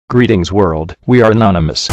Greetings world, we are anonymous.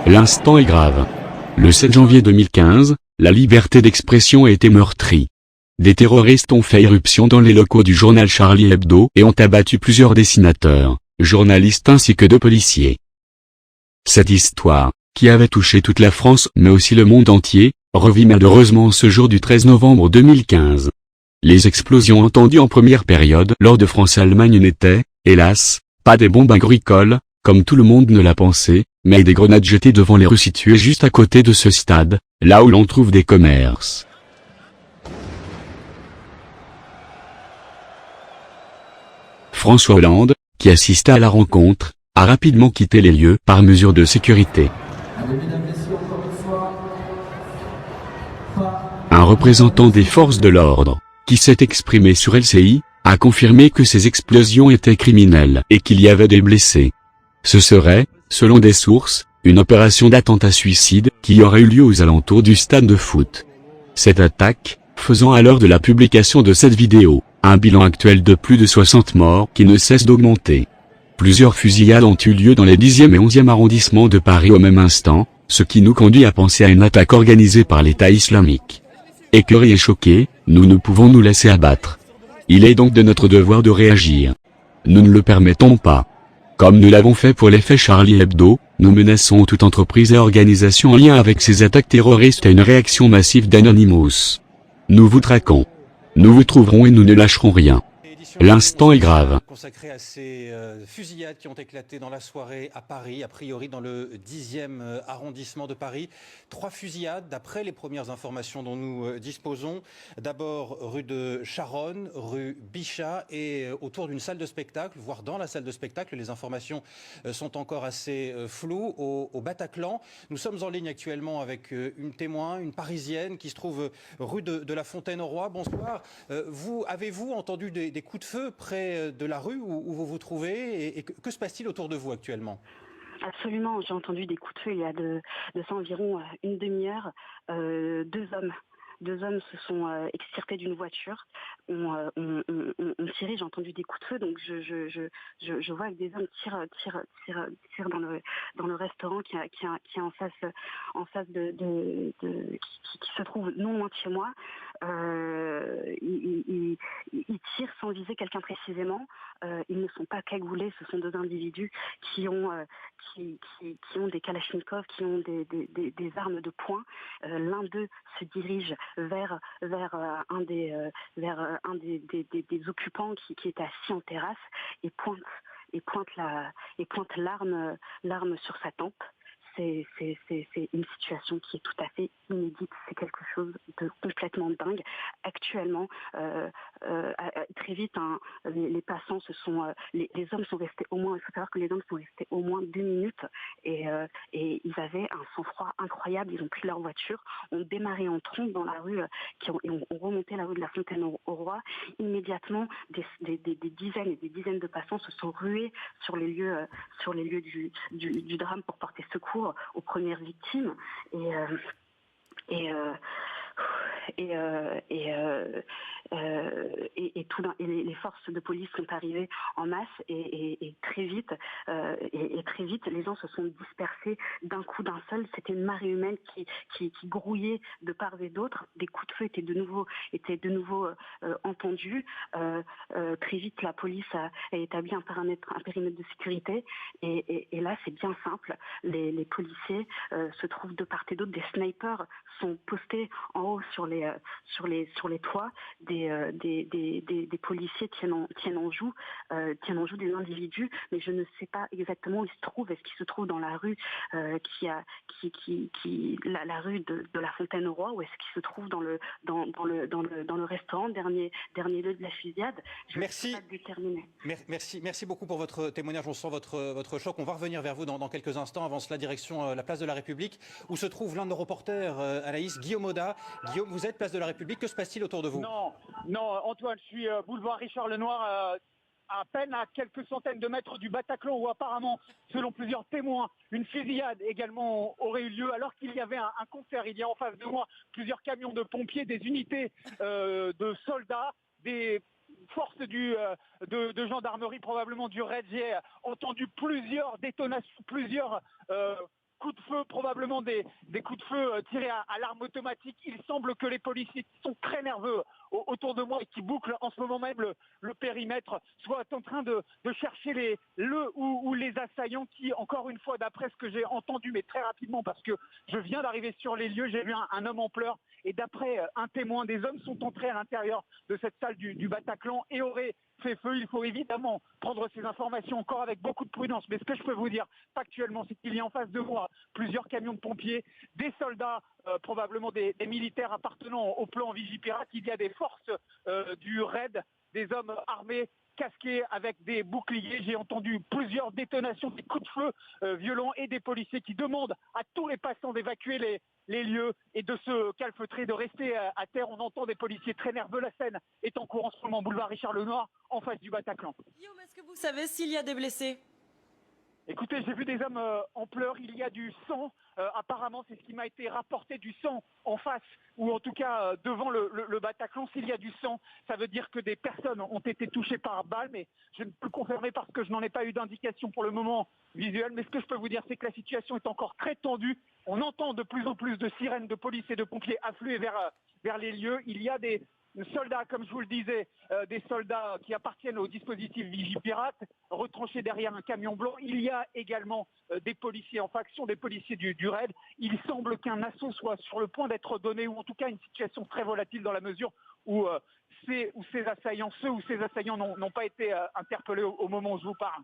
L'instant est grave. Le 7 janvier 2015, la liberté d'expression a été meurtrie. Des terroristes ont fait irruption dans les locaux du journal Charlie Hebdo et ont abattu plusieurs dessinateurs, journalistes ainsi que 2 policiers. Cette histoire, qui avait touché toute la France mais aussi le monde entier, revit malheureusement ce jour du 13 novembre 2015. Les explosions entendues en première période lors de France-Allemagne n'étaient, hélas, pas des bombes agricoles, comme tout le monde ne l'a pensé, mais des grenades jetées devant les rues situées juste à côté de ce stade, là où l'on trouve des commerces. François Hollande, qui assista à la rencontre, a rapidement quitté les lieux par mesure de sécurité. Un représentant des forces de l'ordre, qui s'est exprimé sur LCI, a confirmé que ces explosions étaient criminelles et qu'il y avait des blessés. Ce serait, selon des sources, une opération d'attentat-suicide qui aurait eu lieu aux alentours du stade de foot. Cette attaque, faisant à l'heure de la publication de cette vidéo, un bilan actuel de plus de 60 morts qui ne cesse d'augmenter. Plusieurs fusillades ont eu lieu dans les 10e et 11e arrondissements de Paris au même instant, ce qui nous conduit à penser à une attaque organisée par l'État islamique. Écœurés et choqués, nous ne pouvons nous laisser abattre. Il est donc de notre devoir de réagir. Nous ne le permettons pas. Comme nous l'avons fait pour les faits Charlie Hebdo, nous menaçons toute entreprise et organisation en lien avec ces attaques terroristes à une réaction massive d'Anonymous. Nous vous traquons. Nous vous trouverons et nous ne lâcherons rien. L'instant est grave. Consacré à ces fusillades qui ont éclaté dans la soirée à Paris, a priori dans le 10e arrondissement de Paris. 3 fusillades, d'après les premières informations dont nous disposons. D'abord rue de Charonne, rue Bichat et autour d'une salle de spectacle, voire dans la salle de spectacle. Les informations sont encore assez floues au Bataclan. Nous sommes en ligne actuellement avec une témoin, une Parisienne qui se trouve rue de la Fontaine-au-Roi. Bonsoir. Avez-vous entendu des coups de feu près de la rue où vous vous trouvez et que se passe-t-il autour de vous actuellement ? Absolument, j'ai entendu des coups de feu il y a de ça environ une demi-heure. 2 hommes se sont extirpés d'une voiture, ont tiré, j'ai entendu des coups de feu, donc je vois que des hommes tirent dans le restaurant qui est en face qui se trouve non loin de chez moi. Ils tirent sans viser quelqu'un précisément. Ils ne sont pas cagoulés, ce sont 2 individus qui ont des kalachnikovs, qui ont des armes de poing. L'un d'eux se dirige vers un des occupants qui est assis en terrasse et pointe l'arme sur sa tempe. C'est une situation qui est tout à fait inédite, c'est quelque chose de complètement dingue. Actuellement, très vite, les passants les hommes sont restés il faut savoir que les hommes sont restés au moins 2 minutes et ils avaient un sang-froid incroyable. Ils ont pris leur voiture, ont démarré en trombe dans la rue et ont remonté la rue de la Fontaine-au-Roi. Immédiatement, des dizaines et des dizaines de passants se sont rués sur les lieux du drame pour porter secours aux premières victimes et les forces de police sont arrivées en masse et très vite les gens se sont dispersés d'un coup d'un seul. C'était une marée humaine qui grouillait de part et d'autre. Des coups de feu étaient de nouveau entendus. Très vite la police a établi un périmètre de sécurité et là c'est bien simple. Les policiers se trouvent de part et d'autre. Des snipers sont postés en là-haut sur les toits, des policiers tiennent en joue des individus, mais je ne sais pas exactement où ils se trouvent. Est-ce qu'ils se trouvent dans la rue la rue de la Fontaine-au-Roi, ou est-ce qu'ils se trouvent dans le restaurant, dernier lieu de la fusillade? Je ne sais pas déterminer. Merci beaucoup pour votre témoignage. On sent votre choc. On va revenir vers vous dans quelques instants. Avant cela, direction la place de la République, où se trouve l'un de nos reporters, Anaïs, Guillaume Audat. Guillaume, vous êtes place de la République. Que se passe-t-il autour de vous? Non, Antoine, je suis boulevard Richard Lenoir, à peine à quelques centaines de mètres du Bataclan, où apparemment, selon plusieurs témoins, une fusillade également aurait eu lieu alors qu'il y avait un concert. Il y a en face de moi plusieurs camions de pompiers, des unités de soldats, des forces de gendarmerie, probablement du RAID. J'ai entendu plusieurs détonations, plusieurs coups de feu, probablement des coups de feu tirés à l'arme automatique. Il semble que les policiers qui sont très nerveux autour de moi et qui bouclent en ce moment même le périmètre soient en train de chercher les assaillants qui, encore une fois, d'après ce que j'ai entendu, mais très rapidement parce que je viens d'arriver sur les lieux, j'ai vu un homme en pleurs, et d'après un témoin, des hommes sont entrés à l'intérieur de cette salle du Bataclan et auraient fait feu. Il faut évidemment prendre ces informations encore avec beaucoup de prudence. Mais ce que je peux vous dire factuellement, c'est qu'il y a en face de moi plusieurs camions de pompiers, des soldats, probablement des militaires appartenant au plan Vigipirate. Il y a des forces du RAID, des hommes armés, casqués avec des boucliers. J'ai entendu plusieurs détonations, des coups de feu violents, et des policiers qui demandent à tous les passants d'évacuer les lieux et de se calfeutrer, de rester à terre. On entend des policiers très nerveux. La scène est en cours en ce moment, boulevard Richard Lenoir, en face du Bataclan. Guillaume, est-ce que vous savez s'il y a des blessés? Écoutez, j'ai vu des hommes en pleurs, il y a du sang, apparemment c'est ce qui m'a été rapporté, du sang en face, ou en tout cas devant le Bataclan. S'il y a du sang, ça veut dire que des personnes ont été touchées par balle, mais je ne peux confirmer parce que je n'en ai pas eu d'indication pour le moment visuelle. Mais ce que je peux vous dire, c'est que la situation est encore très tendue. On entend de plus en plus de sirènes de police et de pompiers affluer vers les lieux. Il y a des soldats, comme je vous le disais, des soldats qui appartiennent au dispositif Vigipirate, retranchés derrière un camion blanc. Il y a également des policiers en faction, des policiers du RAID. Il semble qu'un assaut soit sur le point d'être donné, ou en tout cas une situation très volatile, dans la mesure où ces assaillants n'ont pas été interpellés au moment où je vous parle.